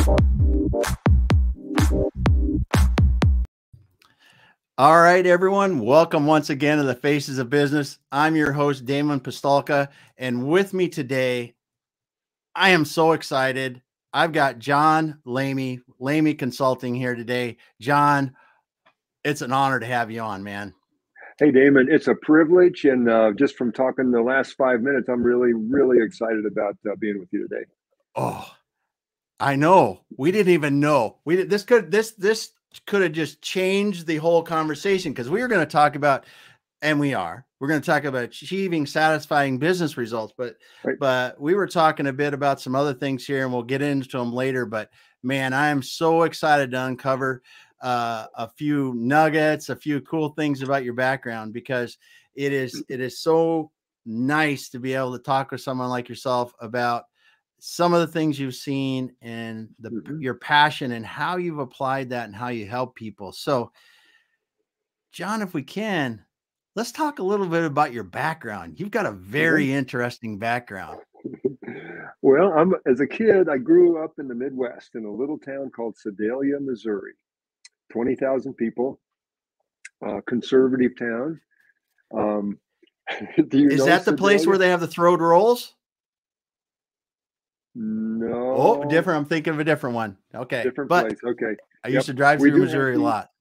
All right, everyone. Welcome once again to the Faces of Business. I'm your host, Damon Pistolka, and with me today, I am so excited. I've got John Lamy, Lamy Consulting here today. John, it's an honor to have you on, man. Hey, Damon, it's a privilege. And just from talking the last 5 minutes, I'm really, really excited about being with you today. Oh, I know. We didn't even know. This could have just changed the whole conversation, because we were going to talk about, and we're going to talk about achieving satisfying business results, but we were talking a bit about some other things here, and we'll get into them later. But man, I am so excited to uncover a few nuggets, a few cool things about your background, because it is so nice to be able to talk with someone like yourself about some of the things you've seen and your passion and how you've applied that and how you help people. So, John, if we can, let's talk a little bit about your background. You've got a very interesting background. Well, as a kid, I grew up in the Midwest in a little town called Sedalia, Missouri. 20,000 people, conservative town. Is that the place where they have the throat rolls? No. Oh, different. I'm thinking of a different one. Okay. Different place. Okay. I used to drive through Missouri a lot.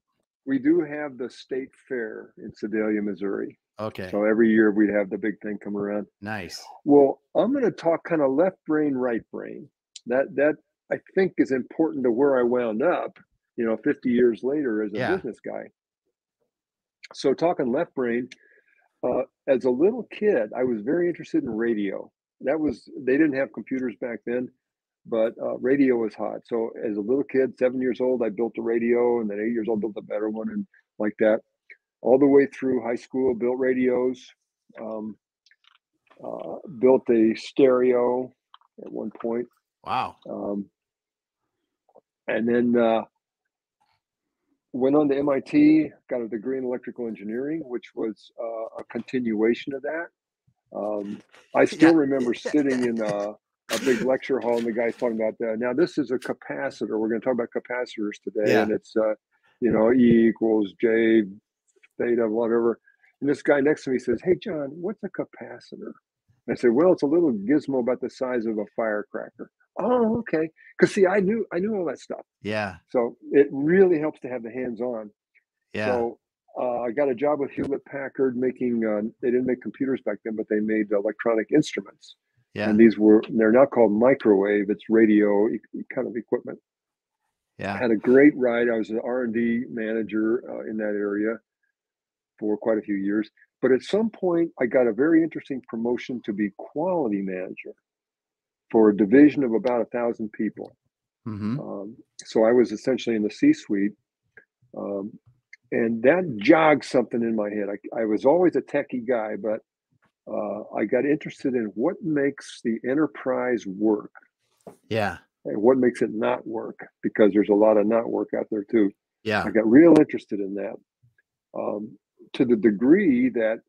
We do have the state fair in Sedalia, Missouri. Okay. So every year we'd have the big thing come around. Nice. Well, I'm going to talk kind of left brain, right brain. That I think is important to where I wound up, 50 years later as a business guy. So talking left brain, as a little kid, I was very interested in radio. They didn't have computers back then, but radio was hot. So as a little kid, 7 years old, I built a radio, and then 8 years old, built a better one, and like that. All the way through high school, built radios, built a stereo at one point. Wow. And then went on to MIT, got a degree in electrical engineering, which was a continuation of that. I still remember sitting in a big lecture hall, and the guy's talking about that. Now, this is a capacitor. We're going to talk about capacitors today, and it's E equals J theta, whatever. And this guy next to me says, "Hey, John, what's a capacitor?" I said, "Well, it's a little gizmo about the size of a firecracker." Oh, okay. Because see, I knew all that stuff. Yeah. So it really helps to have the hands-on. Yeah. So I got a job with Hewlett Packard making. They didn't make computers back then, but they made electronic instruments. Yeah. And they're now called microwave. It's radio kind of equipment. Yeah. I had a great ride. I was an R&D manager in that area for quite a few years. But at some point, I got a very interesting promotion to be quality manager for a division of about 1,000 people. So I was essentially in the C-suite. And that jogged something in my head. I was always a techie guy, but I got interested in what makes the enterprise work. Yeah. And what makes it not work, because there's a lot of not work out there too. Yeah. I got real interested in that. To the degree that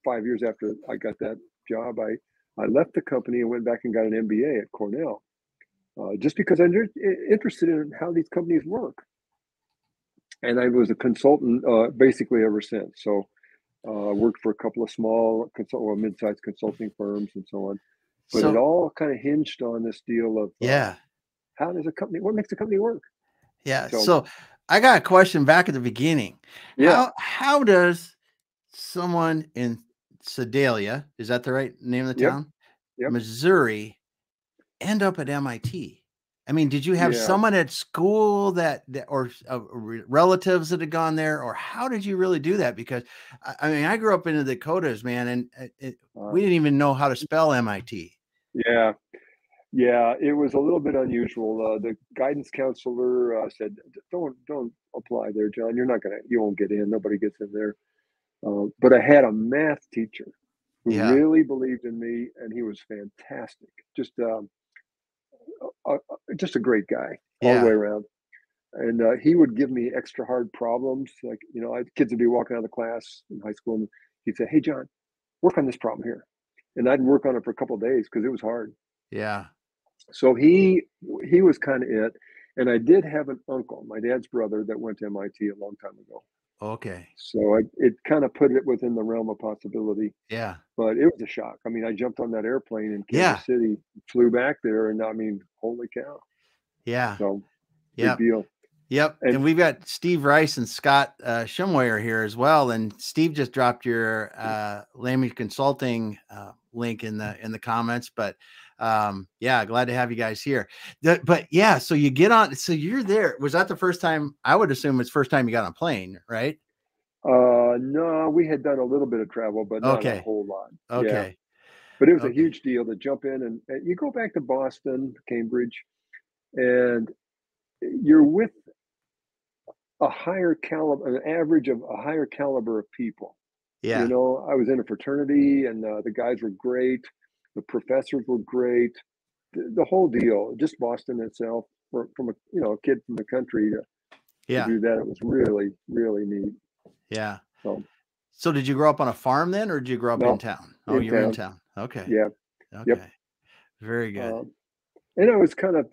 5 years after I got that job, I left the company and went back and got an MBA at Cornell, just because I'm interested in how these companies work. And I was a consultant basically ever since. So I worked for a couple of small mid-sized consulting firms and so on. But it all kind of hinged on this deal of how does what makes a company work? Yeah. So I got a question back at the beginning. Yeah. How does someone in Sedalia, is that the right name of the town? Yep. Missouri, end up at MIT? I mean, did you have someone at school that or relatives that had gone there, or how did you really do that? Because I mean, I grew up in the Dakotas, man, and we didn't even know how to spell MIT. Yeah, it was a little bit unusual. The guidance counselor said, "Don't apply there, John. You won't get in. Nobody gets in there." But I had a math teacher who really believed in me, and he was fantastic. Just a great guy all the way around. And he would give me extra hard problems. Like, kids would be walking out of the class in high school, and he'd say, "Hey, John, work on this problem here." And I'd work on it for a couple of days because it was hard. Yeah. So he was kind of it. And I did have an uncle, my dad's brother, that went to MIT a long time ago. Okay. So it kind of put it within the realm of possibility. Yeah. But it was a shock. I mean, I jumped on that airplane in Yeah. Kansas City, flew back there, and I mean, holy cow. Yeah. So big Yep. deal. Yep. And we've got Steve Rice and Scott Shumway here as well. And Steve just dropped your Lamy Consulting link in the comments. But yeah, glad to have you guys here. But yeah, so you get on, so you're there. Was that the first time? I would assume it's first time you got on a plane, right? No, we had done a little bit of travel, but not a Okay. whole lot. Yeah. Okay. But it was a Okay. huge deal to jump in and you go back to Boston, Cambridge, and you're with a higher caliber, an average of a higher caliber of people. You Yeah. know, I was in a fraternity and the guys were great. The professors were great. The whole deal, just Boston itself, from a, you know, a kid from the country to Yeah. do that, it was really, really neat. Yeah. So So did you grow up on a farm then, or did you grow up in no, town? Oh, in you're in town. town. Okay. Yeah. Yep. Okay. Very good. And I was kind of,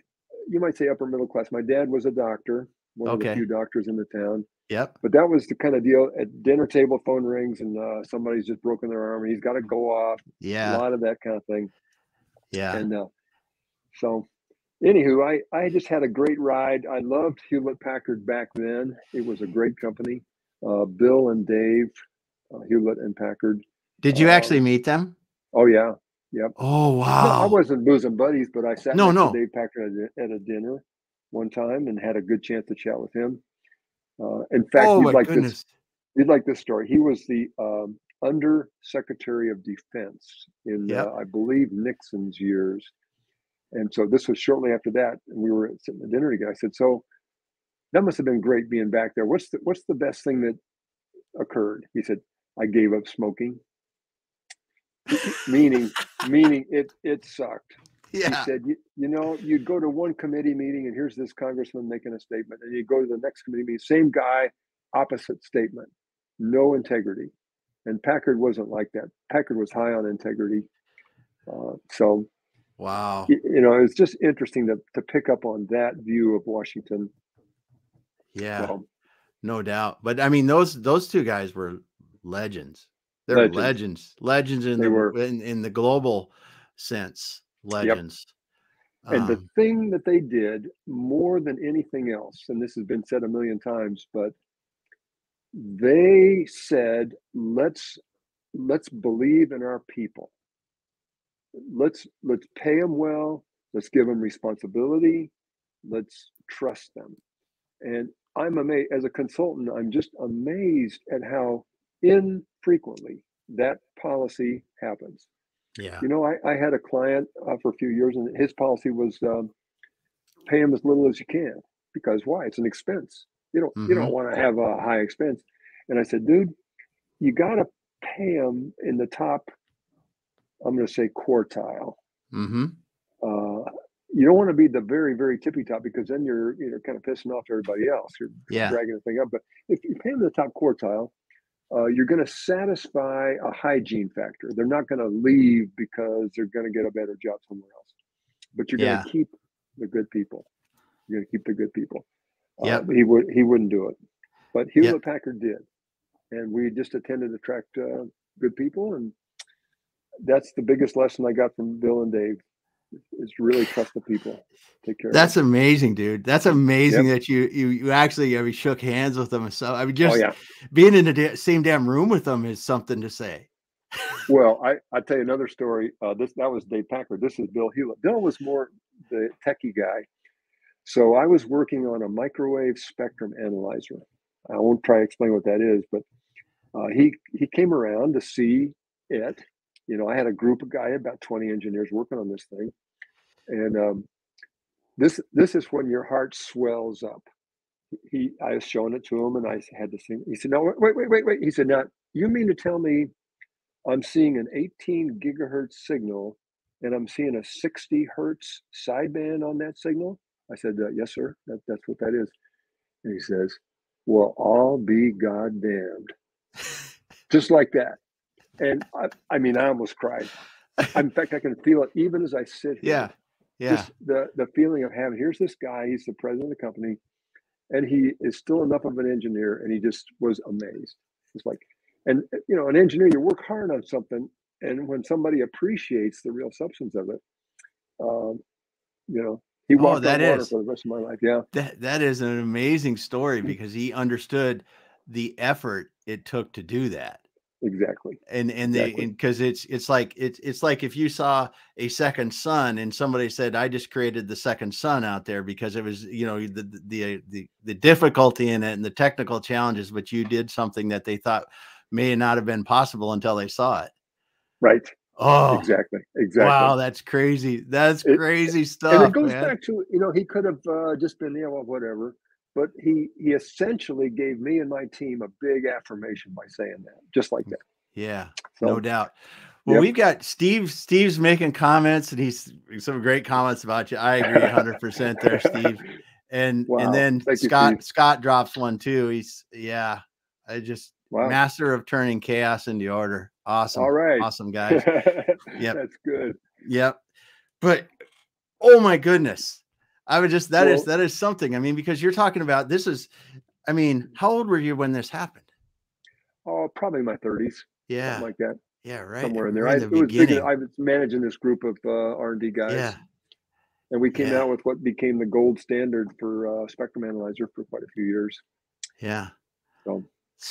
you might say, upper middle class. My dad was a doctor, one of the Okay. few doctors in the town. Yep. But that was the kind of deal at dinner table, phone rings, and somebody's just broken their arm and he's got to go off. A Yeah. lot of that kind of thing. Yeah. And so, anywho, I just had a great ride. I loved Hewlett Packard back then. It was a great company. Bill and Dave, Hewlett and Packard. Did you actually meet them? Oh, yeah. Yep. Oh, No, I wow. wasn't bosom buddies, but I sat No, next to no. Dave Packard at a dinner one time and had a good chance to chat with him. In fact, Oh you'd my like this. goodness. You'd like this story. He was the Under Secretary of Defense in, Yep. I believe, Nixon's years. And so this was shortly after that, and we were sitting at dinner together. I said, "So that must have been great being back there. What's the best thing that occurred?" He said, "I gave up smoking." meaning it sucked. He Yeah. said, you know, you'd go to one committee meeting and here's this congressman making a statement, and you go to the next committee meeting, same guy, opposite statement, no integrity. And Packard wasn't like that. Packard was high on integrity. So, Wow. you know, it's just interesting to pick up on that view of Washington. Yeah. So, No doubt. But I mean, those two guys were legends. They're legends. Legends in They were. in the global sense. Yep. Legends. And the thing that they did more than anything else, and this has been said a million times, but they said, let's believe in our people. Let's pay them well. Let's give them responsibility. Let's trust them. And I'm amazed as a consultant. I'm just amazed at how infrequently that policy happens. Yeah. You know, I had a client for a few years, and his policy was pay them as little as you can, because why? It's an expense. You don't want to have a high expense. And I said, dude, you got to pay them in the top, I'm going to say, quartile. You don't want to be the very, very tippy top, because then you're kind of pissing off everybody else. You're dragging the thing up. But if you pay them the top quartile, you're going to satisfy a hygiene factor. They're not going to leave because they're going to get a better job somewhere else. But you're going to keep the good people. You're going to keep the good people. He wouldn't do it, but Hewlett Packard did, and we just tended to attract good people, and that's the biggest lesson I got from Bill and Dave, is really trust the people. Take care. That's amazing, dude. That's amazing that you actually shook hands with them. So I mean, just being in the same damn room with them is something to say. Well, I'll tell you another story. That was Dave Packard. This is Bill Hewlett. Bill was more the techie guy. So I was working on a microwave spectrum analyzer. I won't try to explain what that is, but he came around to see it. You know, I had a group of guys, about 20 engineers working on this thing. And this is when your heart swells up. I was showing it to him, and I had to sing. He said, "No, wait." He said, "Now, you mean to tell me I'm seeing an 18 gigahertz signal, and I'm seeing a 60 hertz sideband on that signal?" I said, "Yes, sir. That's what that is." And he says, "Well, I'll be goddamned." Just like that. And I mean, I almost cried. In fact, I can feel it even as I sit here. Yeah. Just the feeling of having, here's this guy, he's the president of the company, and he is still enough of an engineer, and he just was amazed. It's like, and an engineer, you work hard on something, and when somebody appreciates the real substance of it, um, he Oh, walked on that water is for the rest of my life. Yeah, that is an amazing story because he understood the effort it took to do that. exactly, And exactly. because it's like it's like if you saw a second sun and somebody said, I just created the second sun out there, because it was, the difficulty in it and the technical challenges, but you did something that they thought may not have been possible until they saw it. Right. Oh, Exactly. Exactly. wow, that's crazy. That's It, crazy and it stuff, goes man. back to, he could have just been, well, whatever. But he essentially gave me and my team a big affirmation by saying that, just like that. Yeah, no So, doubt. Well, yep. we've got Steve's making comments, and he's some great comments about you. I agree 100% there, Steve. And Wow. then Thank you, Steve. Scott drops one too. I just Wow. master of turning chaos into order. All Awesome. right. Awesome, guys. Yep. That's good. Yep. But oh my goodness. I would just that Well, is something. I mean, because you're talking about how old were you when this happened? oh, probably my 30s, something Yeah. like that, Yeah, right. somewhere in there. Right in the It was big. beginning. I was managing this group of R&D guys, Yeah. and we came Yeah. out with what became the gold standard for spectrum analyzer for quite a few years. Yeah. So,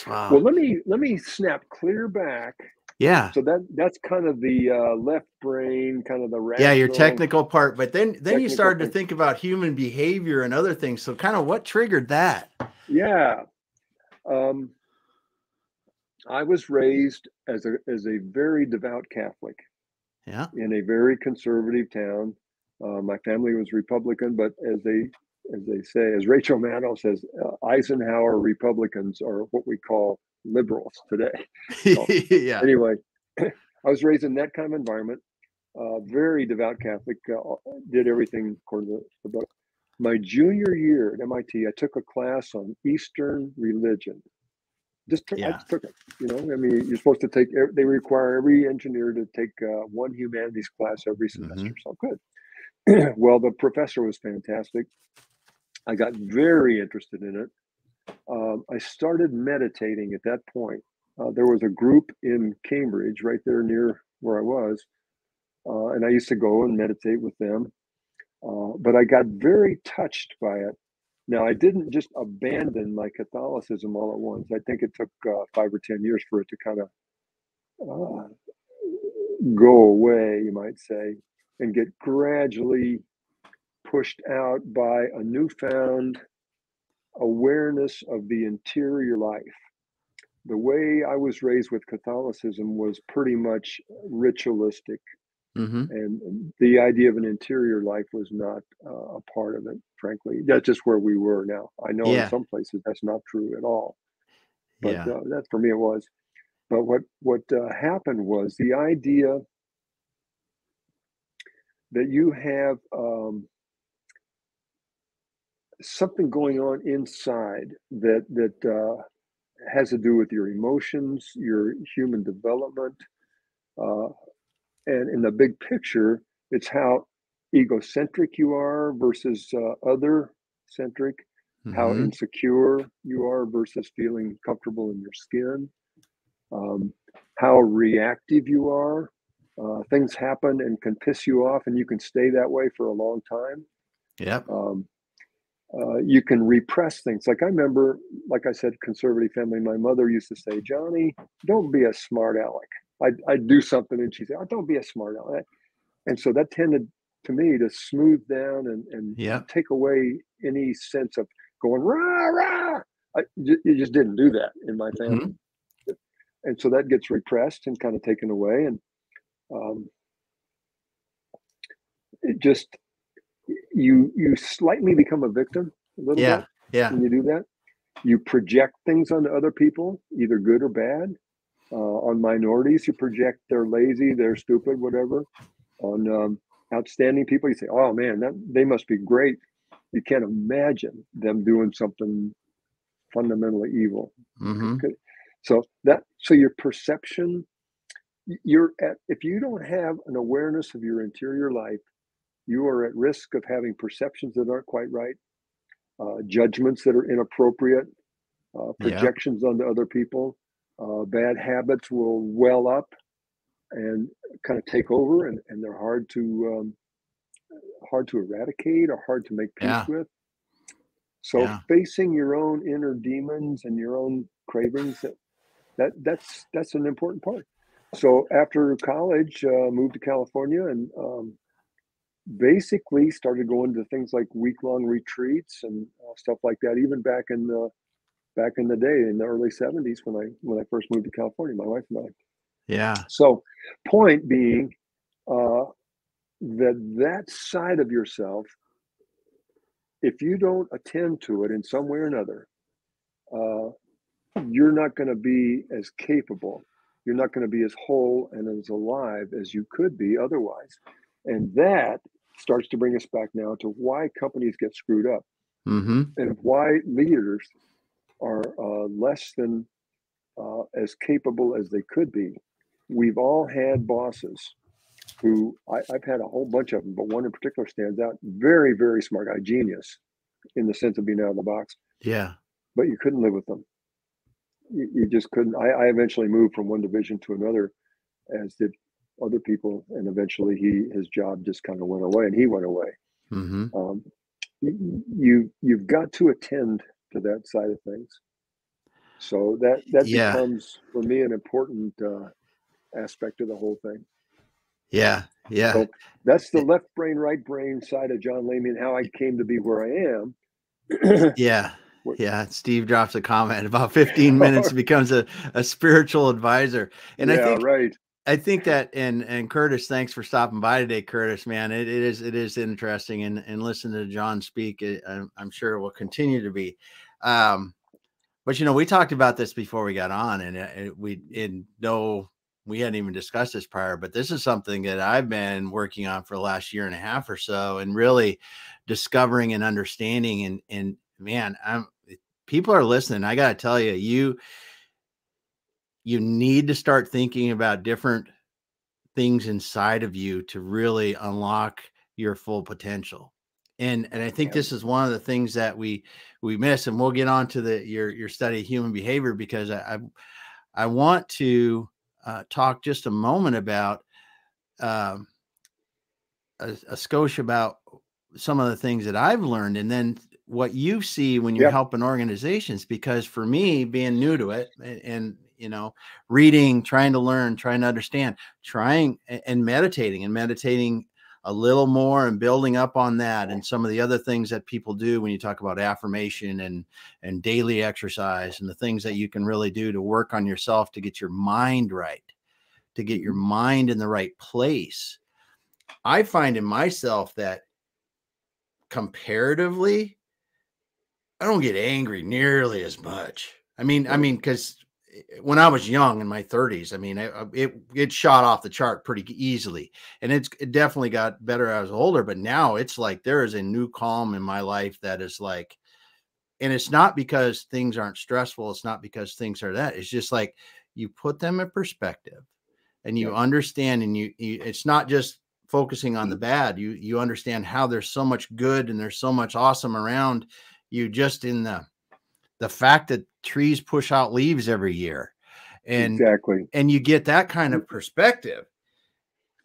Wow. well, let me snap clear back. Yeah. So that's kind of the left brain, kind of the Yeah, your rational, technical part, but then you technical started to thing. think about human behavior and other things. So kind of what triggered that? Yeah. Um, I was raised as a very devout Catholic Yeah. in a very conservative town. My family was Republican, but as they say, as Rachel Maddow says, Eisenhower Republicans are what we call liberals today. So Yeah. anyway, I was raised in that kind of environment. Very devout Catholic. Did everything according to the book. My junior year at MIT, I took a class on Eastern religion. I Yeah. just took it. I mean, you're supposed to take. They require every engineer to take one humanities class every Hmm. semester. So good. Well, the professor was fantastic. I got very interested in it. I started meditating at that point. There was a group in Cambridge, right there near where I was, and I used to go and meditate with them. But I got very touched by it. Now, I didn't just abandon my Catholicism all at once. I think it took 5 or 10 years for it to kind of uh, go away, you might say, and get gradually pushed out by a newfound awareness of the interior life. The way I was raised with Catholicism was pretty much ritualistic, Hmm. and the idea of an interior life was not a part of it, frankly. That's just where we were now. I know in Yeah. some places that's not true at all, but Yeah. that for me it was. But what happened was the idea that you have something going on inside that has to do with your emotions, your human development, uh, and in the big picture, it's how egocentric you are versus other centric, how Hmm. insecure you are versus feeling comfortable in your skin, um, how reactive you are. Things happen and can piss you off, and you can stay that way for a long time. Yep. Um, you can repress things. Like I remember, like I said, conservative family. My mother used to say, "Johnny, don't be a smart aleck." I'd do something, and she'd say, "Oh, don't be a smart aleck." And so that tended to me to smooth down and Yep. take away any sense of going rah rah. You just didn't do that in my family, Hmm. and so that gets repressed and kind of taken away, and um, it just you slightly become a victim a little bit Yeah. Yeah. when you do that. You project things onto other people, either good or bad. On minorities, you project they're lazy, they're stupid, whatever. On outstanding people, you say, "Oh man, they must be great." You can't imagine them doing something fundamentally evil. Hmm. Okay. So your perception, you're at if you don't have an awareness of your interior life, you are at risk of having perceptions that aren't quite right, judgments that are inappropriate, Yeah. projections onto other people. Bad habits will well up and kind of take over, and they're hard to eradicate or hard to make peace Yeah. with. So Yeah. facing your own inner demons and your own cravings, that's an important part. So after college, moved to California and basically started going to things like week-long retreats and stuff like that. Even back in the day, in the early '70s, when I first moved to California, my wife and I. Yeah. So, point being, uh, that side of yourself, if you don't attend to it in some way or another, uh, you're not going to be as capable. You're not going to be as whole and as alive as you could be otherwise. And that starts to bring us back now to why companies get screwed up Mm-hmm. and why leaders are less than as capable as they could be. We've all had bosses who I've had a whole bunch of them, but one in particular stands out. Very, very smart guy, genius in the sense of being out of the box, Yeah. but you couldn't live with them. You just couldn't. I eventually moved from one division to another, as did other people, and eventually his job just kind of went away, and he went away. Mm-hmm. Um, you've got to attend to that side of things. So that Yeah. becomes for me an important aspect of the whole thing. Yeah. Yeah. So that's the left brain, right brain side of John Lamy and how I came to be where I am. Yeah. Yeah. Steve drops a comment about 15 minutes becomes a spiritual advisor. And Yeah, right. I think that, and Curtis, thanks for stopping by today, Curtis, man. It is interesting, and listening to John speak, I'm sure it will continue to be. But we talked about this before we got on, and we hadn't even discussed this prior, but this is something that I've been working on for the last year and a half or so, and really discovering and understanding. And man, people are listening. I got to tell you, you need to start thinking about different things inside of you to really unlock your full potential. And I think Yeah. this is one of the things that we miss, and we'll get on to your study of human behavior, because I want to talk just a moment about um, a skosh about some of the things that I've learned, and then what you see when you're Yeah. helping organizations. Because for me, being new to it, and reading, trying to learn, trying to understand, trying and meditating a little more, and building up on that, and some of the other things that people do when you talk about affirmation and daily exercise, and the things that you can really do to work on yourself to get your mind right, to get your mind in the right place. I find in myself that comparatively, I don't get angry nearly as much. Right. Because when I was young in my 30s, it shot off the chart pretty easily, and it definitely got better as I was older. But now it's like there is a new calm in my life that is like, and it's not because things aren't stressful. It's not because things are that. It's just like you put them in perspective, and you Yep. understand, and it's not just focusing on the bad. You understand how there's so much good and there's so much awesome around you, just in the fact that trees push out leaves every year, and Exactly. you get that kind of perspective,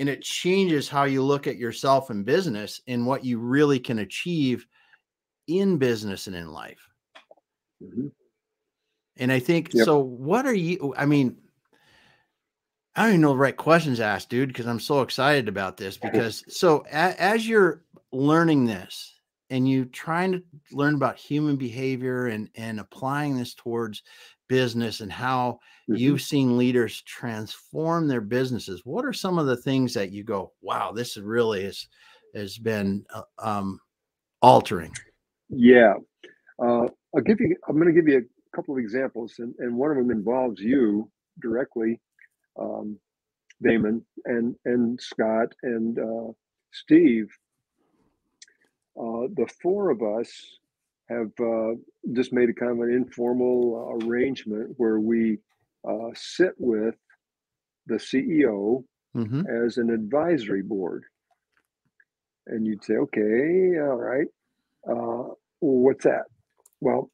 and it changes how you look at yourself in business and what you really can achieve in business and in life. Mm-hmm. And I think Yep. so. What are you? I don't even know the right questions to ask, dude, because I'm so excited about this. Because so as you're learning this, and you trying to learn about human behavior, and applying this towards business, and how Mm-hmm. you've seen leaders transform their businesses, what are some of the things that you go, wow, this really has been altering? Yeah. I'm going to give you a couple of examples, and one of them involves you directly, um, Damon and Scott and Steve. The four of us have just made a kind of an informal arrangement where we sit with the CEO Mm-hmm. as an advisory board. And you'd say, okay, all right. What's that? Well,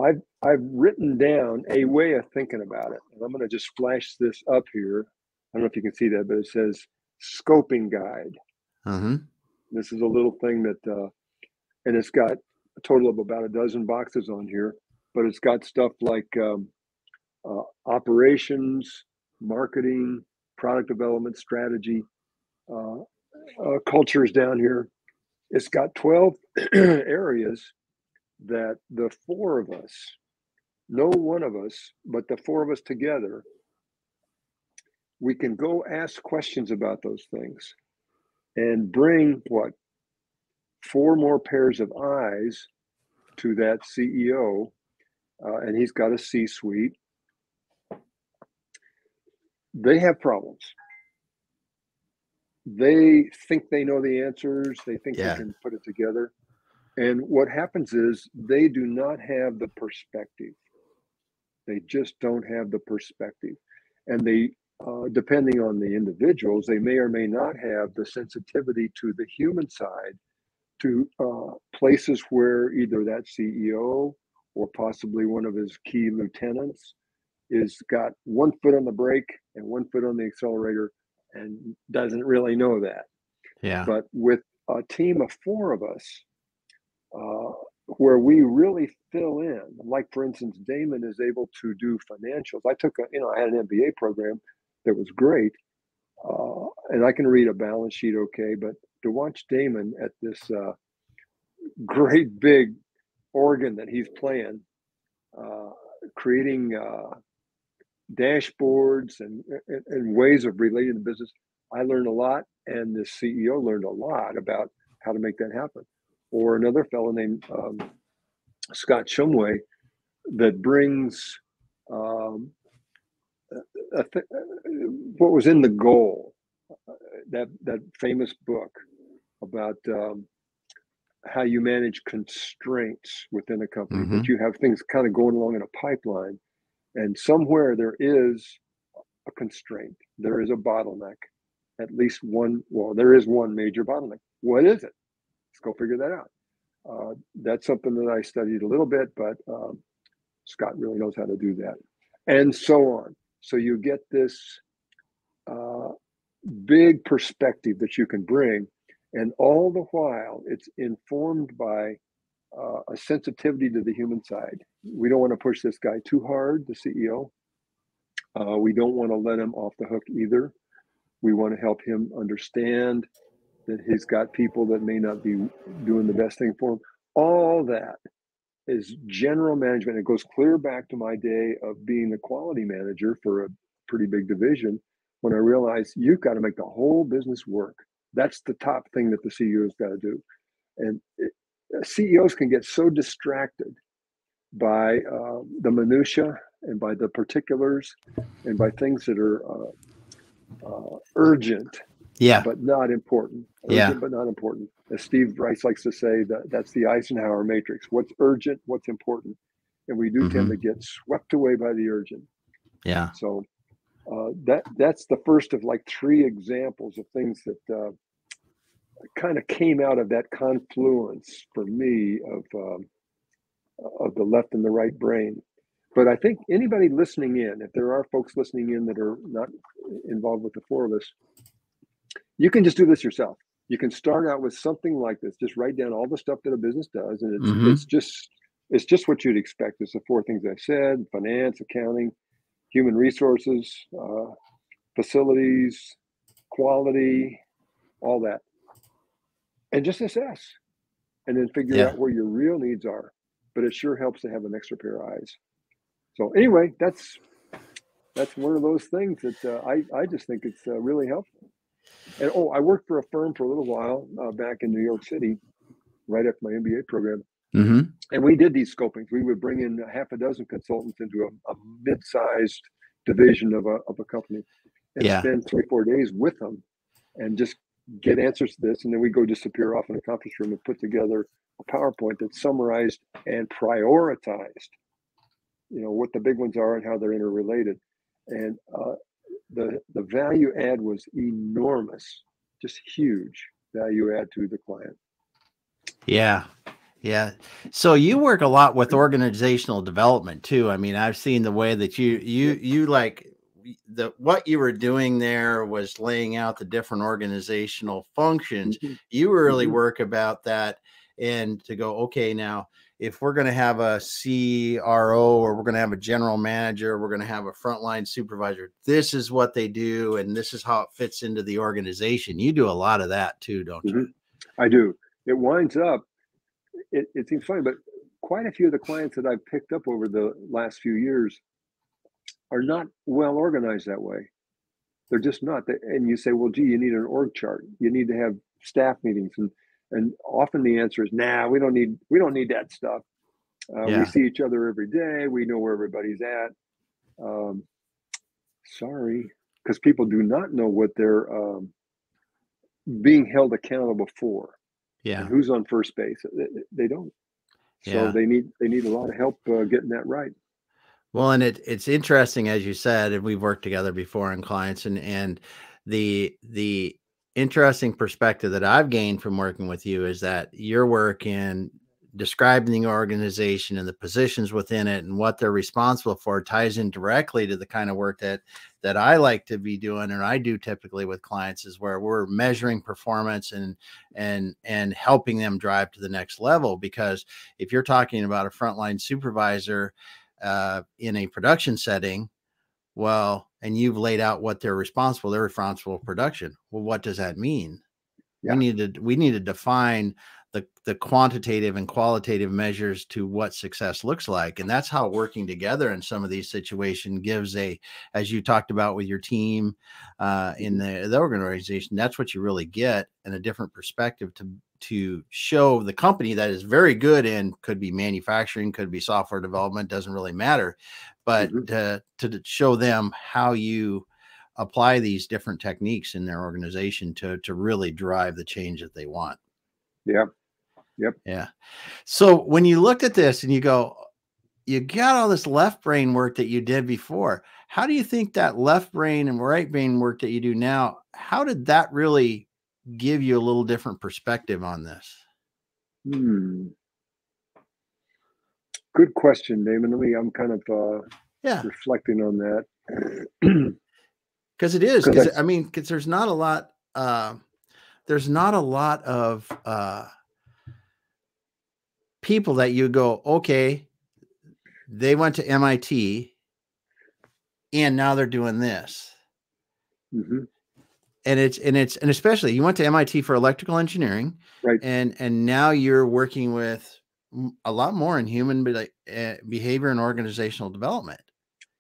I've written down a way of thinking about it. And I'm going to just flash this up here. I don't know if you can see that, but it says scoping guide. This is a little thing that, and it's got a total of about a dozen boxes on here, but it's got stuff like operations, marketing, product development, strategy, cultures down here. It's got 12 areas that the four of us, no one of us, but the four of us together, we can go ask questions about those things and bring what? 4 more pairs of eyes to that CEO, and he's got a C-suite. They have problems. They think they know the answers. They think they can put it together. And what happens is they do not have the perspective. They just don't have the perspective. And they, depending on the individuals, they may or may not have the sensitivity to the human side, to places where either that CEO or possibly one of his key lieutenants is got 1 foot on the brake and 1 foot on the accelerator and doesn't really know that. Yeah. But with a team of 4 of us, where we really fill in, like for instance, Damon is able to do financials. I had an MBA program that was great, and I can read a balance sheet okay, but to watch Damon at this great big organ that he's playing, creating dashboards and ways of relating to business, I learned a lot, and the CEO learned a lot about how to make that happen. Or another fellow named Scott Shumway that brings what was in the goal, that famous book about how you manage constraints within a company, that you have things kind of going along in a pipeline, and somewhere there is a constraint, there is a bottleneck, at least one. Well, there is one major bottleneck. What is it? Let's go figure that out. That's something that I studied a little bit, but Scott really knows how to do that, and so on. So you get this big perspective that you can bring, and all the while it's informed by a sensitivity to the human side. We don't want to push this guy too hard, the CEO. We don't want to let him off the hook either. We want to help him understand that he's got people that may not be doing the best thing for him. All that is general management. It goes clear back to my day of being the quality manager for a pretty big division, when I realized you've got to make the whole business work. That's the top thing that the CEO's got to do. And CEOs can get so distracted by the minutia and by the particulars and by things that are urgent, but not important. Urgent, but not important. As Steve Rice likes to say, that's the Eisenhower matrix. What's urgent, what's important. And we do tend to get swept away by the urgent. Yeah. So that's the first of like 3 examples of things that kind of came out of that confluence for me of the left and the right brain. But I think anybody listening in, if there are folks listening in that are not involved with the 4 of us, you can just do this yourself. You can start out with something like this. Just write down all the stuff that a business does, and it's just what you'd expect. It's the 4 things I said: finance, accounting, human resources, facilities, quality, all that. And just assess, and then figure out where your real needs are. But it sure helps to have an extra pair of eyes. So anyway, that's one of those things that I just think it's really helpful. And I worked for a firm for a little while back in New York City, right after my MBA program. And we did these scopings. We would bring in half a dozen consultants into a mid-sized division of a company, and spend 3-4 days with them and just get answers to this. And then we go disappear off in a conference room and put together a PowerPoint that summarized and prioritized, what the big ones are and how they're interrelated. And the value add was enormous, just huge. value add to the client. Yeah. Yeah. So you work a lot with organizational development too. I mean, I've seen the way that you like what you were doing there was laying out the different organizational functions. Mm-hmm. You really Mm-hmm. work about that and to go, okay, now if we're going to have a CRO or we're going to have a general manager, we're going to have a frontline supervisor, this is what they do and this is how it fits into the organization. You do a lot of that too, don't you? Mm-hmm. I do. It winds up, it seems funny, but quite a few of the clients that I've picked up over the last few years are not well organized that way. They're just not. And you say, well, gee, you need an org chart. You need to have staff meetings, and often the answer is, nah, we don't need that stuff. We Yeah. see each other every day. We know where everybody's at. Um, sorry, because people do not know what they're being held accountable for, and Yeah. who's on first base. They don't. So Yeah. they need a lot of help getting that right. Well, and it's interesting, as you said, and we've worked together before in clients, and the interesting perspective that I've gained from working with you is that your work in describing the organization and the positions within it and what they're responsible for ties in directly to the kind of work that I like to be doing, and I do typically with clients, is where we're measuring performance and helping them drive to the next level. Because if you're talking about a frontline supervisor in a production setting, well, and you've laid out what they're responsible for production. Well, what does that mean? Yeah. We need to define the quantitative and qualitative measures to what success looks like. And that's how working together in some of these situations gives as you talked about with your team in the organization, that's what you really get, and a different perspective to show the company that is very good in, could be manufacturing, could be software development, doesn't really matter, but to show them how you apply these different techniques in their organization to really drive the change that they want. Yeah. Yep. Yeah. So when you looked at this and you go, you got all this left brain work that you did before, how do you think that left brain and right brain work that you do now, how did that really give you a little different perspective on this? Good question, Damon. I'm kind of Yeah. reflecting on that. Because it is, Because I mean, because there's not a lot of people that you go, okay, they went to MIT and now they're doing this. And especially you went to MIT for electrical engineering, right? And now you're working with a lot more in human behavior and organizational development.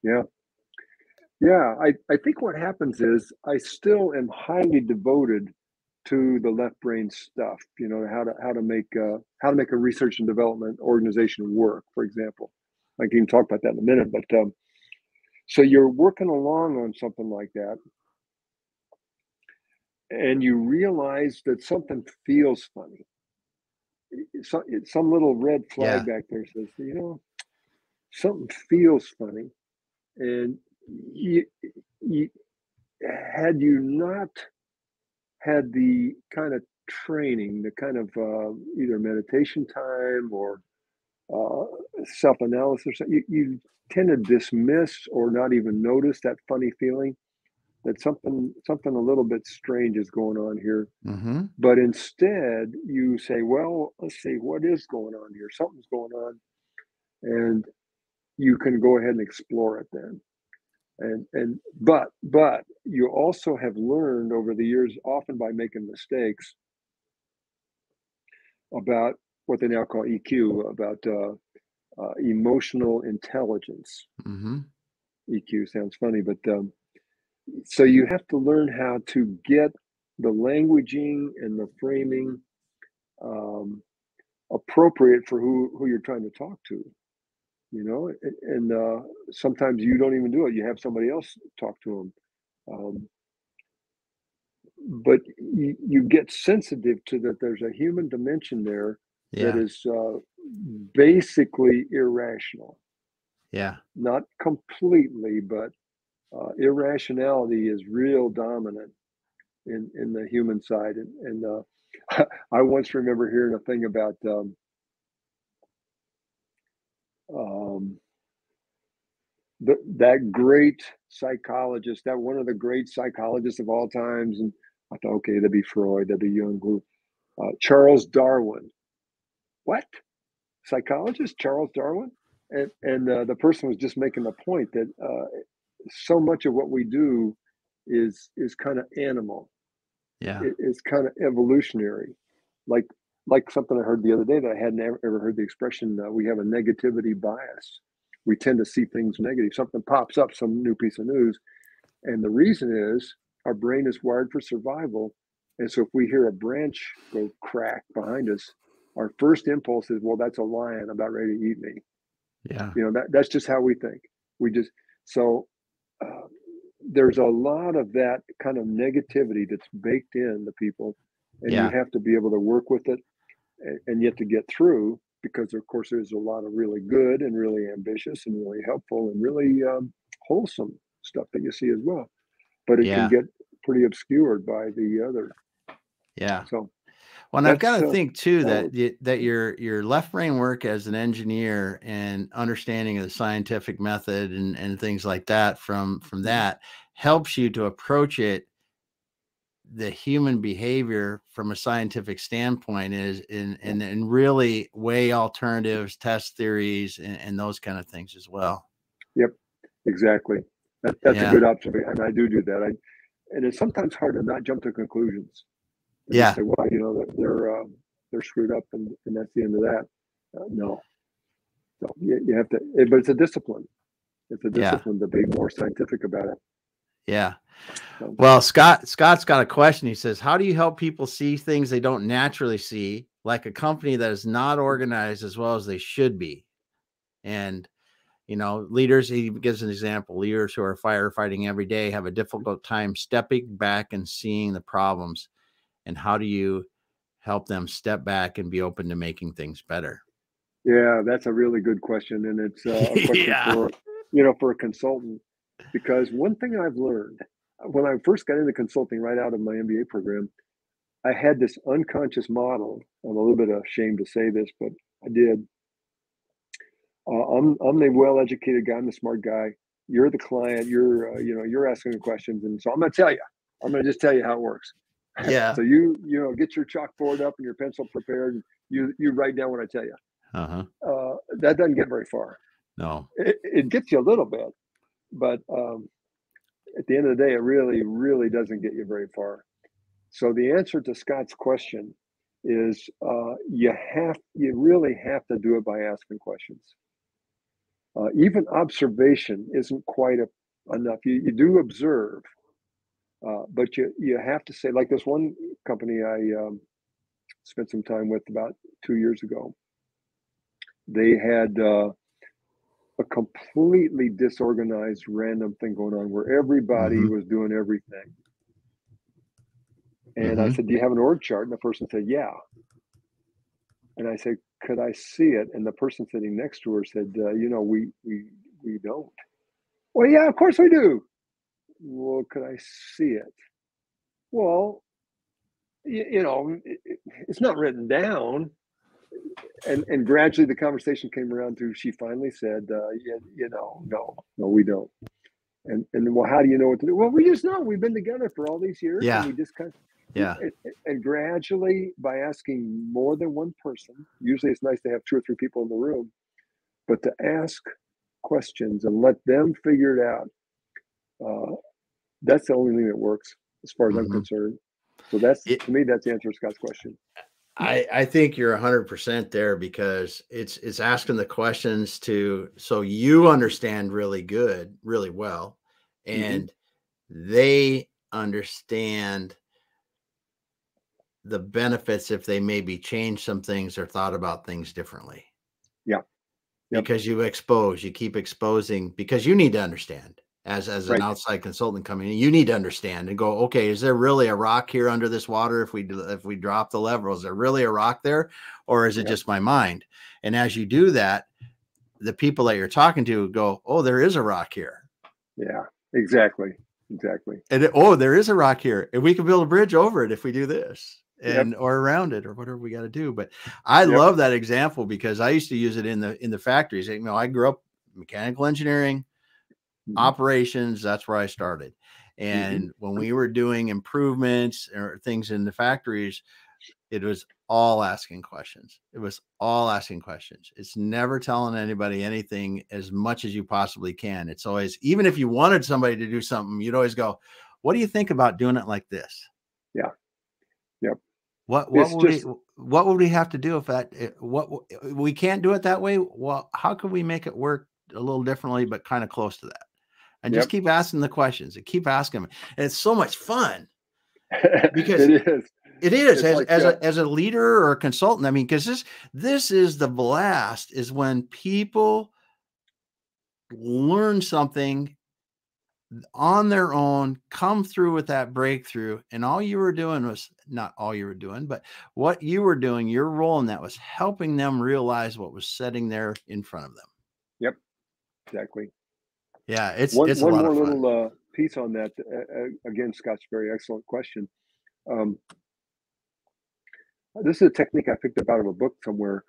Yeah. Yeah. I think what happens is I still am highly devoted to the left brain stuff. You know, how to make a research and development organization work, for example. I can talk about that in a minute, but so you're working along on something like that, and you realize that something feels funny. Some little red flag Yeah. back there says, you know, something feels funny, and you had you not had the kind of training, the kind of either meditation time or uh, self-analysis, you tend to dismiss or not even notice that funny feeling that something a little bit strange is going on here. Mm-hmm. But instead, you say, well, let's see, what is going on here? Something's going on. And you can go ahead and explore it then. But you also have learned over the years, often by making mistakes, about what they now call EQ, about emotional intelligence. Mm-hmm. EQ sounds funny, but so you have to learn how to get the languaging and the framing appropriate for who you're trying to talk to. You know, and sometimes you don't even do it. You have somebody else talk to them. But you get sensitive to that there's a human dimension there that Yeah. is basically irrational. Yeah. Not completely, but irrationality is real dominant in the human side. And I once remember hearing a thing about um, that great psychologist, that one of the great psychologists of all times, and I thought, okay, that'd be Freud, that'd be Jung, Charles Darwin. What? Psychologist Charles Darwin? And the person was just making the point that so much of what we do is kind of animal. Yeah. It's kind of evolutionary, like something I heard the other day that I hadn't ever heard the expression. We have a negativity bias. We tend to see things negative. Something pops up, some new piece of news, and the reason is our brain is wired for survival. And so if we hear a branch go crack behind us, our first impulse is, well, that's a lion about ready to eat me. Yeah. You know, that's just how we think. We just, so there's a lot of that kind of negativity that's baked in the people, and you have to be able to work with it, and yet to get through, because of course there's a lot of really good and really ambitious and really helpful and really wholesome stuff that you see as well, but it can get pretty obscured by the other. Yeah. So, well, and I've got to think too that your left brain work as an engineer and understanding of the scientific method and things like that from that helps you to approach it, the human behavior from a scientific standpoint, is and really weigh alternatives, test theories, and those kind of things as well. Yep, exactly. That's a good observation, and I do that. And it's sometimes hard to not jump to conclusions. And just say, well, you know, they're screwed up, and that's the end of that. No, you have to. But it's a discipline. It's a discipline to be more scientific about it. Yeah. Well, Scott's got a question. He says, how do you help people see things they don't naturally see, like a company that is not organized as well as they should be? And, you know, leaders, he gives an example, leaders who are firefighting every day have a difficult time stepping back and seeing the problems. And how do you help them step back and be open to making things better? Yeah, that's a really good question. And it's a question for, you know, for a consultant, because one thing I've learned when I first got into consulting right out of my MBA program, I had this unconscious model. I'm a little bit ashamed to say this, but I did. I'm the well-educated guy. I'm the smart guy. You're the client. You're asking the questions, and so I'm going to tell you. I'm going to just tell you how it works. Yeah. So you get your chalkboard up and your pencil prepared. And you write down what I tell you. That doesn't get very far. No. It gets you a little bit, but at the end of the day, it really, really doesn't get you very far. So the answer to Scott's question is you really have to do it by asking questions. Even observation isn't quite enough. You do observe, but you have to say, like this one company I spent some time with about 2 years ago. They had a completely disorganized, random thing going on where everybody was doing everything. And I said, do you have an org chart? And the person said, yeah. And I said, could I see it? And the person sitting next to her said, we don't. Well, yeah, of course we do. Well, could I see it? Well, it's not written down. And gradually the conversation came around to, she finally said, no, we don't. And well, how do you know what to do? Well, we just know. We've been together for all these years. Yeah. And we just kind of, and gradually, by asking more than one person, usually it's nice to have 2 or 3 people in the room, but to ask questions and let them figure it out. That's the only thing that works as far as I'm concerned. So to me, that's the answer to Scott's question. I think you're 100% there, because it's asking the questions so you understand really well, and they understand the benefits if they maybe change some things or thought about things differently. Yeah. Because you keep exposing, because you need to understand as an outside consultant coming in, you need to understand and go, okay, is there really a rock here under this water? If we drop the lever, is there really a rock there, or is it just my mind? And as you do that, the people that you're talking to go, oh, there is a rock here. Yeah, exactly. And there is a rock here, and we can build a bridge over it if we do this. and or around it or whatever we got to do. But I Yep. love that example because I used to use it in the factories. You know, I grew up mechanical engineering, operations. That's where I started. And when we were doing improvements or things in the factories, it was all asking questions. It was all asking questions. It's never telling anybody anything as much as you possibly can. It's always, even if you wanted somebody to do something, you'd always go, what do you think about doing it like this? Yeah. Yep. What would we have to do if what we can't do it that way? Well, how can we make it work a little differently, but kind of close to that? And just keep asking the questions and keep asking them. And it's so much fun because it is as a leader or a consultant. I mean, because this is the blast is when people learn something on their own, come through with that breakthrough, and all you were doing was not all you were doing, but what you were doing, your role in that was helping them realize what was sitting there in front of them. Yep, exactly. Yeah, it's one a lot more of fun. little piece on that. Again, Scott's very excellent question. This is a technique I picked up out of a book somewhere.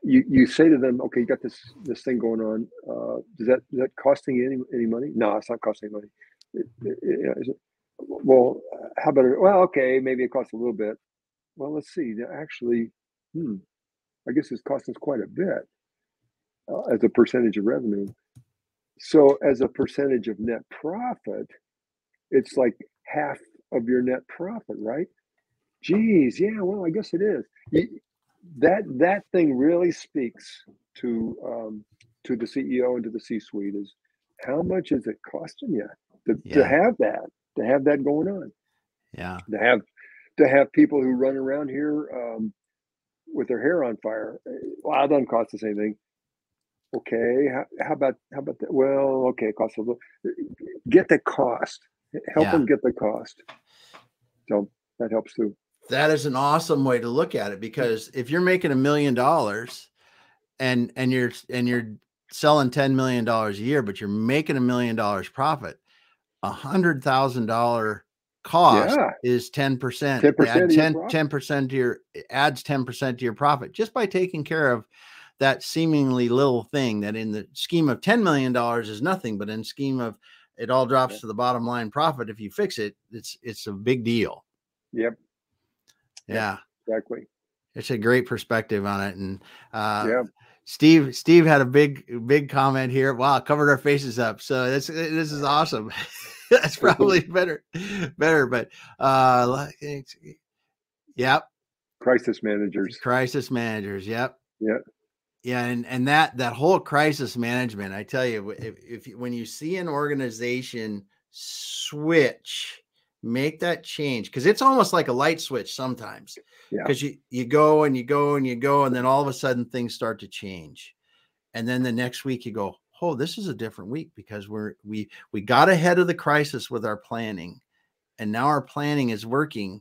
You say to them, okay, you got this thing going on. Is that costing you any money? No, it's not costing money. Well, how about it? Well, okay, maybe it costs a little bit. Well, let's see. Actually, I guess it's costing us quite a bit as a percentage of revenue. So as a percentage of net profit, it's like half of your net profit, right? Geez, yeah, well, I guess it is. That thing really speaks to the CEO and to the C-suite is how much is it costing you to have that going on? Yeah. To have people who run around here with their hair on fire. Well, it doesn't cost us anything. Okay, how about that? Well, okay, it costs a little. Get the cost. Help them get the cost. So that helps too. That is an awesome way to look at it because if you're making $1 million and you're selling $10 million a year, but you're making $1 million profit, $100,000 cost is 10%. 10% adds 10% to your profit just by taking care of that seemingly little thing that in the scheme of $10 million is nothing, but in scheme of it all drops to the bottom line profit. If you fix it, it's a big deal. Yep. Yeah, exactly. It's a great perspective on it. And Steve had a big comment here. Wow, covered our faces up. So this is awesome. That's probably better. But yep. Crisis managers. Yep. Yep. Yeah, and that whole crisis management, I tell you, if when you see an organization switch, make that change, because it's almost like a light switch sometimes. Because you go and you go and you go, and then all of a sudden things start to change, and then the next week you go, oh, this is a different week because we got ahead of the crisis with our planning, and now our planning is working,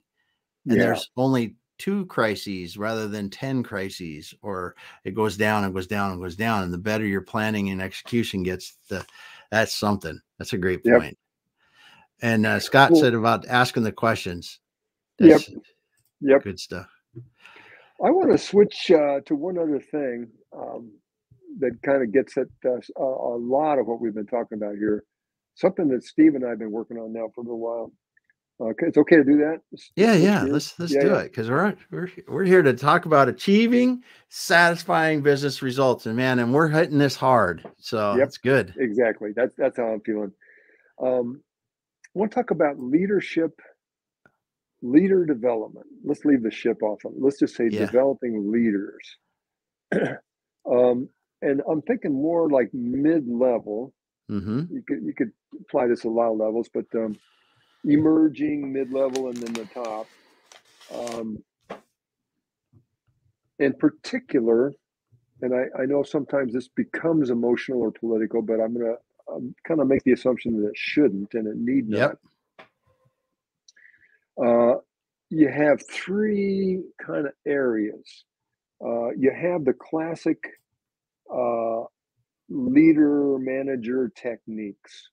and there's only 2 crises rather than 10 crises, or it goes down and goes down and goes down. And the better your planning and execution gets, that's something. That's a great point. And Scott said about asking the questions. That's good stuff. I want to switch to one other thing that kind of gets at a lot of what we've been talking about here. Something that Steve and I have been working on now for a little while. Okay, it's okay to do that. Yeah. Let's do it, because we're here to talk about achieving satisfying business results, and we're hitting this hard, so it's good. Exactly. That's how I'm feeling. I want to talk about leader development. Let's leave the ship off of it. Let's just say developing leaders. And I'm thinking more like mid-level. You could apply this at a lot of levels, but emerging, mid-level, and then the top. In particular, and I know sometimes this becomes emotional or political, but I'm going to kind of make the assumption that it shouldn't and it need not. You have 3 kind of areas. You have the classic leader manager techniques.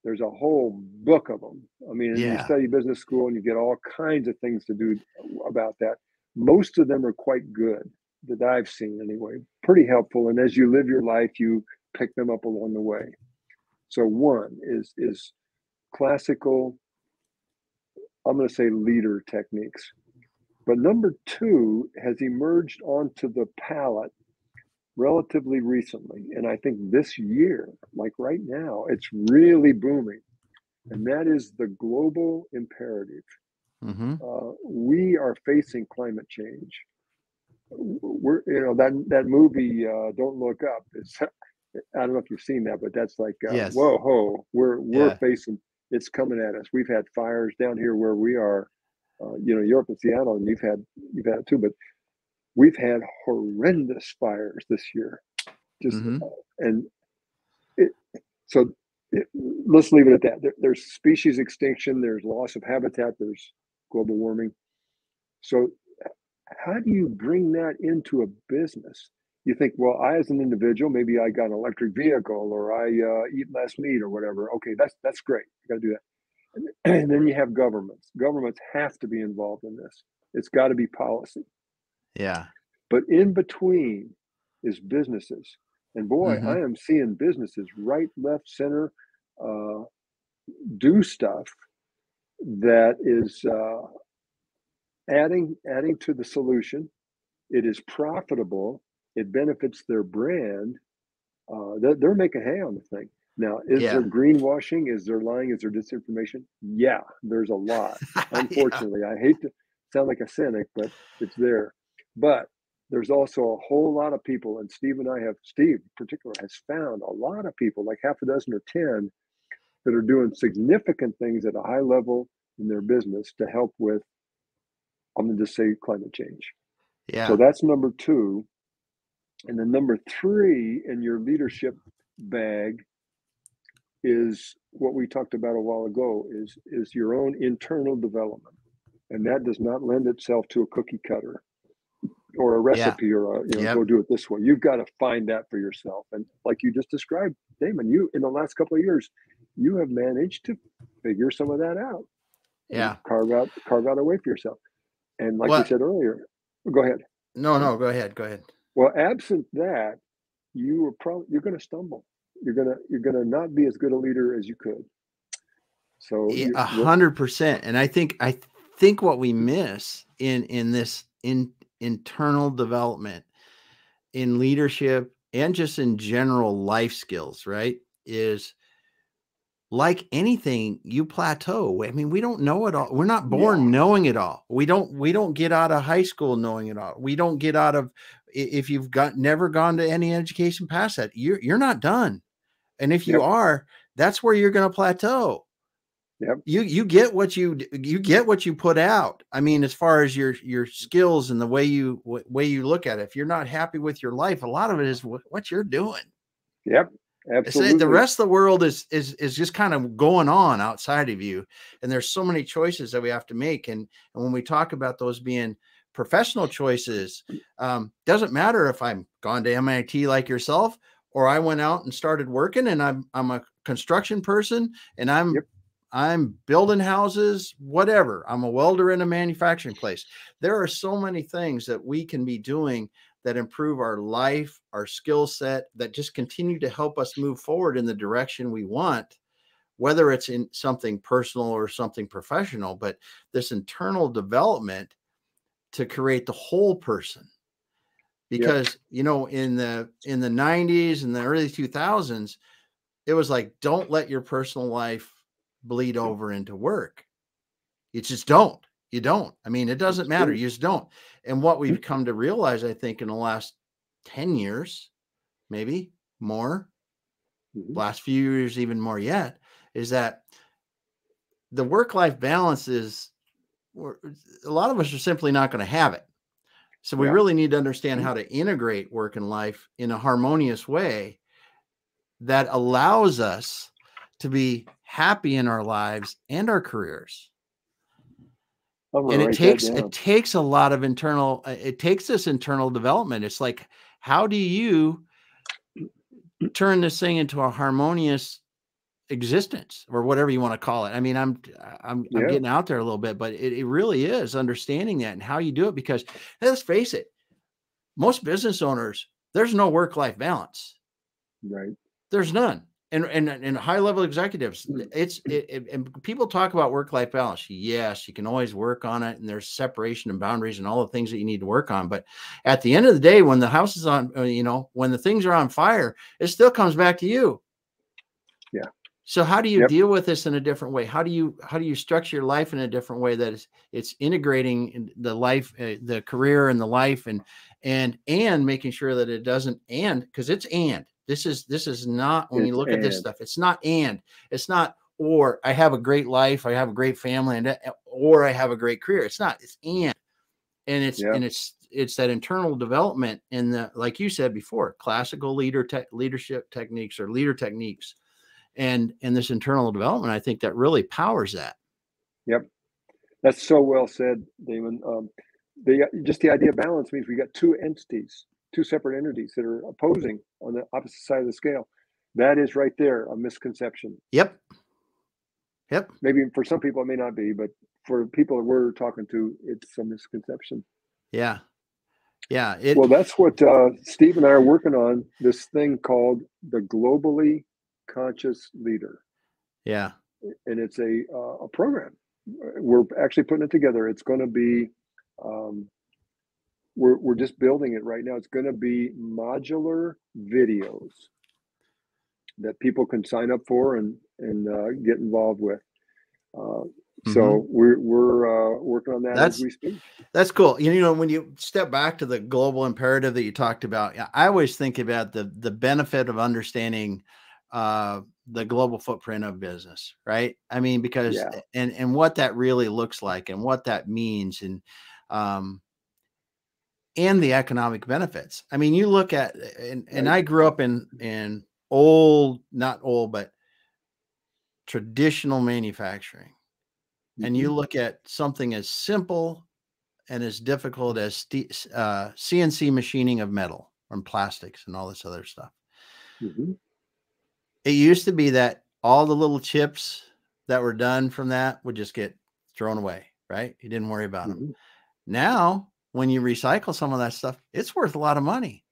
There's a whole book of them. I mean, and you Yeah. study business school and you get all kinds of things to do about that. Most of them are quite good that I've seen anyway, pretty helpful. And as you live your life, you pick them up along the way. So one is classical, I'm going to say leader techniques. But number two has emerged onto the palette relatively recently. And I think this year, like right now, it's really booming. And that is the global imperative. Mm-hmm. We are facing climate change. We're, that movie, Don't Look Up. I don't know if you've seen that, but that's like, Yes. whoa, ho, we're Yeah. facing. It's coming at us. We've had fires down here where we are. Europe and Seattle, and you've had it too. But we've had horrendous fires this year. Just Mm-hmm. and it, so let's leave it at that. There's species extinction. There's loss of habitat. There's global warming. So how do you bring that into a business? You think, well, I as an individual, maybe I got an electric vehicle, or I eat less meat, or whatever. Okay, that's great. You got to do that. And then you have governments. Governments have to be involved in this. It's got to be policy. Yeah. But in between is businesses. And boy, Mm-hmm. I am seeing businesses right, left, center do stuff that is adding to the solution. It is profitable. It benefits their brand. They're making hay on the thing. Now, is there greenwashing? Is there lying? Is there disinformation? Yeah, there's a lot. Unfortunately, I hate to sound like a cynic, but it's there. But there's also a whole lot of people, and Steve in particular, has found a lot of people, like half a dozen or 10, that are doing significant things at a high level in their business to help with, I'm going to just say, climate change. Yeah. So that's number two. And then number three in your leadership bag is what we talked about a while ago, is your own internal development. And that does not lend itself to a cookie cutter or a recipe or go do it this way. You've got to find that for yourself. And like you just described, Damon, you in the last couple of years, you have managed to figure some of that out. Yeah. Carve out a way for yourself. And like we said earlier, go ahead. No, go ahead. Well, absent that, you're going to stumble. You're gonna not be as good a leader as you could. So 100%. And I think what we miss in this internal development, in leadership, and just in general life skills, right, is like anything, you plateau. I mean, we don't know it all. We're not born knowing it all. We don't get out of high school knowing it all. We don't get out of, if you've never gone to any education past that, you're not done. And if you are, that's where you're going to plateau. Yep. You get what you put out. I mean, as far as your skills and the way you look at it, if you're not happy with your life, a lot of it is what you're doing. Yep. Absolutely. The rest of the world is just kind of going on outside of you. And there's so many choices that we have to make. And when we talk about those being professional choices, doesn't matter if I'm gone to MIT like yourself, or I went out and started working, and I'm a construction person, and I'm building houses, whatever. I'm a welder in a manufacturing place. There are so many things that we can be doing that improve our life, our skill set, that just continue to help us move forward in the direction we want, whether it's in something personal or something professional. But this internal development to create the whole person. Because, in the 90s and the early 2000s, it was like, don't let your personal life bleed over into work. You just don't. You don't. I mean, it doesn't matter. You just don't. And what we've come to realize, I think, in the last 10 years, maybe more, last few years, even more yet, is that the work-life balance is, a lot of us are simply not going to have it. So we really need to understand how to integrate work and life in a harmonious way that allows us to be happy in our lives and our careers. And it takes a lot of it takes this internal development. It's like, how do you turn this thing into a harmonious existence, or whatever you want to call it. I mean, I'm Yeah. getting out there a little bit, but it really is understanding that and how you do it, because let's face it, most business owners, there's no work-life balance. Right. There's none. And high-level executives, and people talk about work-life balance. Yes, you can always work on it, and there's separation and boundaries and all the things that you need to work on. But at the end of the day, when the house is on, when the things are on fire, it still comes back to you. Yeah. So how do you deal with this in a different way? How do you structure your life in a different way that it's integrating the life, the career and the life, and making sure that it doesn't, because it's this is not, when you look at this stuff, it's not, it's not, or I have a great life, I have a great family, or I have a great career. It's not, it's it's that internal development, and the, like you said before, classical leadership techniques, or leader techniques. And this internal development, I think that really powers that. Yep. That's so well said, Damon. Just the idea of balance means we got two entities, two separate entities that are opposing on the opposite side of the scale. That is right there a misconception. Yep. Maybe for some people it may not be, but for people that we're talking to, it's a misconception. Yeah. Well, that's what Steve and I are working on, this thing called the Globally Conscious Leader. Yeah. And it's a program. We're actually putting it together. It's going to be, we're just building it right now. It's going to be modular videos that people can sign up for and get involved with. So we're working on that as we speak. That's cool. When you step back to the global imperative that you talked about, I always think about the benefit of understanding the global footprint of business, right? I mean, because and what that really looks like, and what that means, and the economic benefits. I mean, you look at, and I grew up in not old, but traditional manufacturing. And you look at something as simple and as difficult as CNC machining of metal and plastics and all this other stuff. It used to be that all the little chips that were done from that would just get thrown away, right? You didn't worry about them. Now, when you recycle some of that stuff, it's worth a lot of money.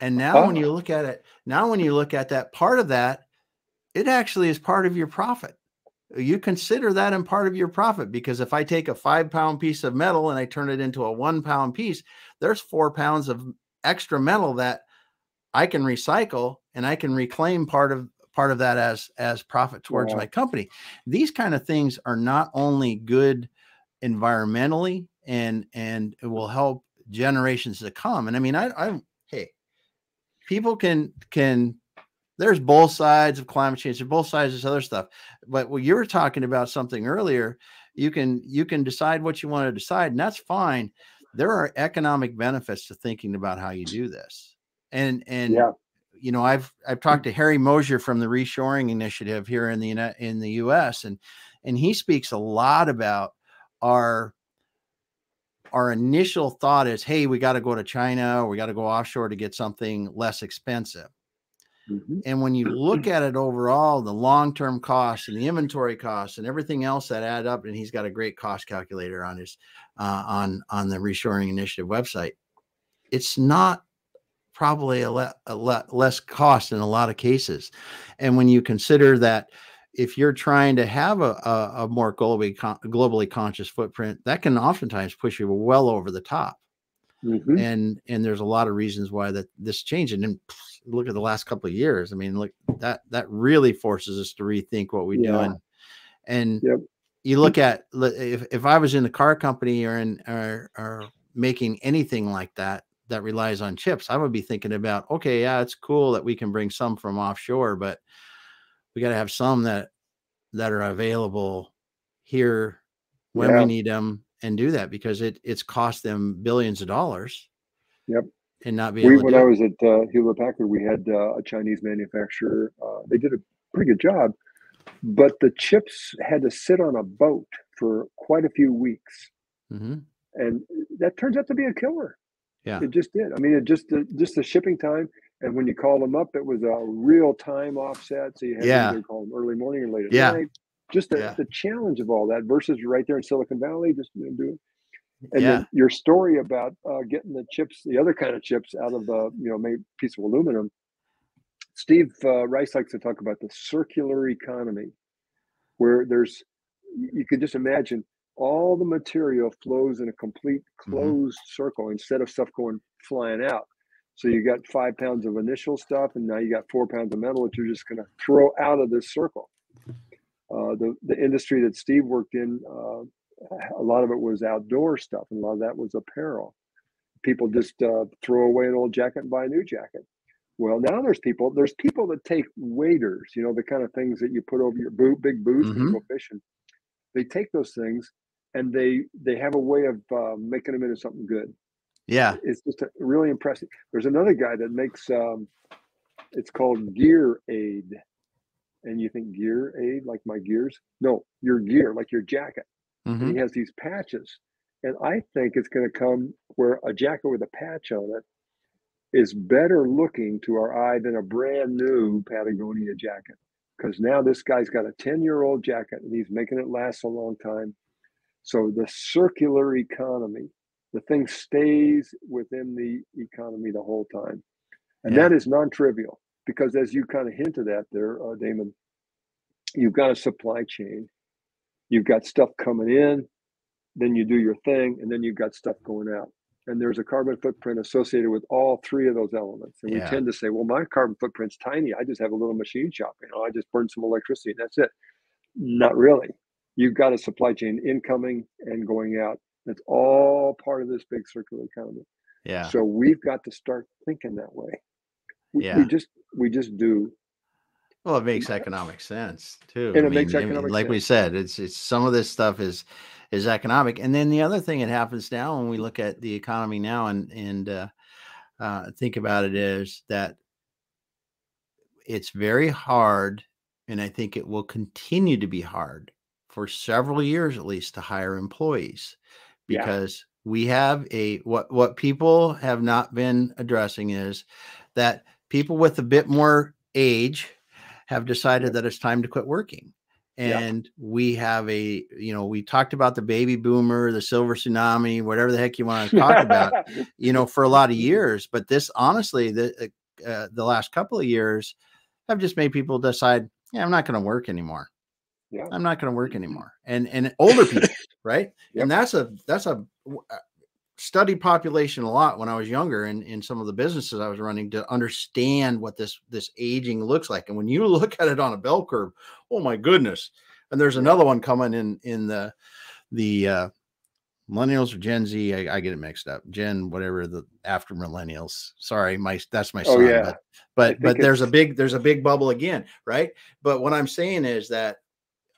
And now when you look at it, that part of that, it actually is part of your profit. You consider that in part of your profit, because if I take a 5-pound piece of metal and I turn it into a 1-pound piece, there's 4 pounds of extra metal that I can recycle, and I can reclaim part of that as profit towards my company. These kind of things are not only good environmentally, and it will help generations to come. And I mean, hey, people can there's both sides of climate change, there's both sides of this other stuff. But when you were talking about something earlier, you can decide what you want to decide, and that's fine. There are economic benefits to thinking about how you do this. And I've talked to Harry Mosier from the Reshoring Initiative here in the US, and he speaks a lot about our initial thought is, hey, we got to go to China, or we got to go offshore to get something less expensive. And when you look at it overall, the long-term costs and the inventory costs and everything else that add up, and he's got a great cost calculator on his on the Reshoring Initiative website, it's not probably a lot less cost in a lot of cases. And when you consider that, if you're trying to have a more globally conscious footprint, that can oftentimes push you well over the top. And there's a lot of reasons why this changed. And then look at the last couple of years. I mean, look, that really forces us to rethink what we do. And you look at, if I was in the car company or making anything like that relies on chips, I would be thinking about, okay, yeah, it's cool that we can bring some from offshore, but we got to have some that are available here when we need them, and do that, because it's cost them billions of dollars. And not be able to when I was at Hewlett Packard, we had a Chinese manufacturer. They did a pretty good job, but the chips had to sit on a boat for quite a few weeks. And that turns out to be a killer. It just did. I mean, just the shipping time, And when you called them up, it was a real time offset. So you had to Yeah. either call them early morning or late at Yeah. night. Just Yeah. the challenge of all that versus right there in Silicon Valley, just do it. And Yeah. then your story about getting the chips, the other kind of chips out of the made piece of aluminum. Steve Rice likes to talk about the circular economy, where you could just imagine all the material flows in a complete closed circle instead of stuff going flying out. So you got 5 pounds of initial stuff, and now you got 4 pounds of metal that you're just going to throw out of this circle. The industry that Steve worked in, a lot of it was outdoor stuff, and a lot of that was apparel. People just throw away an old jacket and buy a new jacket. Well, now there's people that take waders, the kind of things that you put over your big boots when you go fishing. They take those things and they have a way of making them into something good. Yeah. It's just really impressive. There's another guy that makes it's called Gear Aid. And you think Gear Aid, like my gears? No, your gear, like your jacket. And he has these patches. And I think it's going to come where a jacket with a patch on it is better looking to our eye than a brand new Patagonia jacket. Because now this guy's got a 10-year-old jacket and he's making it last a long time. So the circular economy, the thing stays within the economy the whole time. And that is non-trivial, because as you kind of hinted at there, Damon, you've got a supply chain. You've got stuff coming in, then you do your thing, and then you've got stuff going out. And there's a carbon footprint associated with all three of those elements. And we tend to say, well, my carbon footprint's tiny. I just have a little machine shop. I just burn some electricity and that's it. Not really. You've got a supply chain incoming and going out. That's all part of this big circular economy. Yeah. So we've got to start thinking that way. We just do. Well, it makes economic sense too. And it makes economic like sense. we said, it's some of this stuff is economic. And then the other thing that happens now when we look at the economy now and think about it is that it's very hard, and I think it will continue to be hard for several years at least to hire employees, because we have what people have not been addressing is that people with a bit more age have decided that it's time to quit working. And we have we talked about the baby boomer, the silver tsunami, whatever the heck you want to talk about, for a lot of years. But this, honestly, the last couple of years have just made people decide, I'm not going to work anymore. I'm not going to work anymore. And older people, right? And that's a studied population a lot when I was younger and in some of the businesses I was running to understand what this aging looks like. And when you look at it on a bell curve, oh my goodness. And there's another one coming in the millennials or Gen Z. I get it mixed up. Gen, whatever, the after millennials. Sorry, that's my son. But there's a big bubble again, right? But what I'm saying is that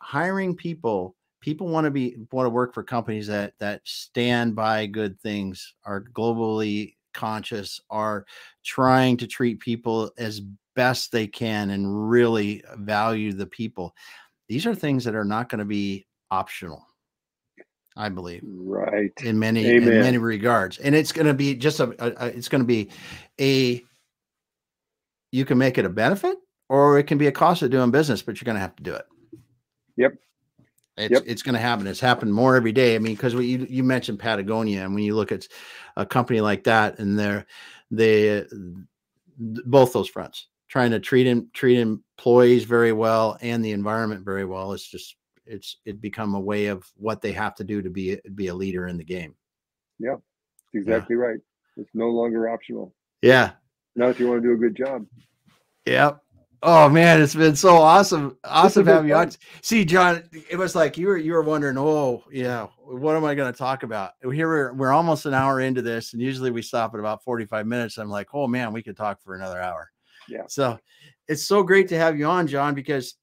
hiring people want to work for companies that stand by good things, are globally conscious, are trying to treat people as best they can and really value the people. These are things that are not going to be optional, I believe. Right. In many regards. And it's going to be just you can make it a benefit, or it can be a cost of doing business, but you're going to have to do it. Yep. It's going to happen. It's happened more every day. I mean, because you mentioned Patagonia, and when you look at a company like that, and they both those fronts, trying to treat employees very well and the environment very well, it's become a way of what they have to do to be a leader in the game. Yeah, exactly right. It's no longer optional. Yeah. Not if you want to do a good job. Yep. Oh man, it's been so awesome having you on. See, John, it was like you were wondering, what am I going to talk about? Here we're almost an hour into this, and usually we stop at about 45 minutes. I'm like, oh man, we could talk for another hour. Yeah. So it's so great to have you on, John, because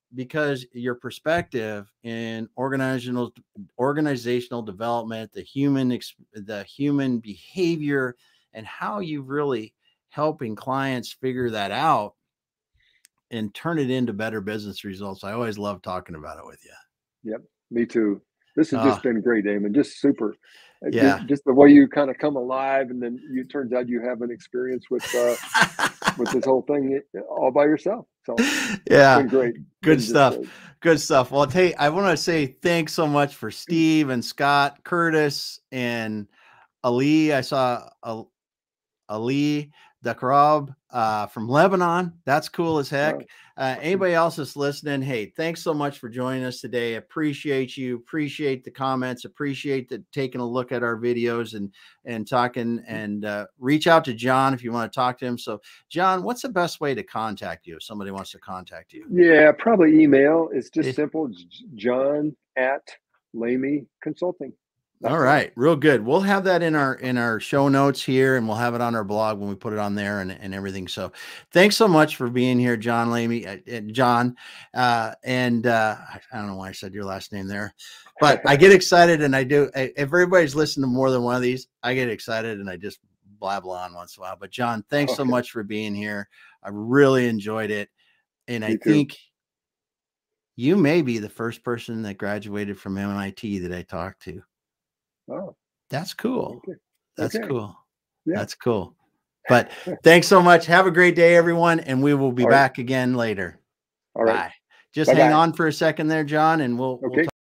your perspective in organizational development, the human behavior, and how you really helping clients figure that out and turn it into better business results. I always love talking about it with you. Yep, me too. This has just been great, Damon. Just super. Yeah. Just the way you kind of come alive, and then it turns out you have an experience with with this whole thing all by yourself. So Yeah, it's been great. good Been stuff. great. Good stuff. Well, hey, I want to say thanks so much for Steve and Scott, Curtis, and Ali. I saw Ali Dakarab from Lebanon. That's cool as heck. Anybody else that's listening, hey, thanks so much for joining us today. Appreciate you. Appreciate the comments. Appreciate the taking a look at our videos and talking, and reach out to John if you want to talk to him. So, John, what's the best way to contact you if somebody wants to contact you? Yeah, probably email. It's just simple. John at Lamy Consulting. All right. Real good. We'll have that in our show notes here, and we'll have it on our blog when we put it on there and everything. So thanks so much for being here, John Lamy, John. I don't know why I said your last name there, but I get excited, and I do. If everybody's listened to more than one of these, I get excited and I just blabble on once in a while. But John, thanks so much for being here. I really enjoyed it. And I think you may be the first person that graduated from MIT that I talked to. Oh, that's cool. That's cool. Yeah. That's cool. But thanks so much. Have a great day, everyone. And we will be back again later. All right. Bye. Just hang on for a second there, John, and we'll talk.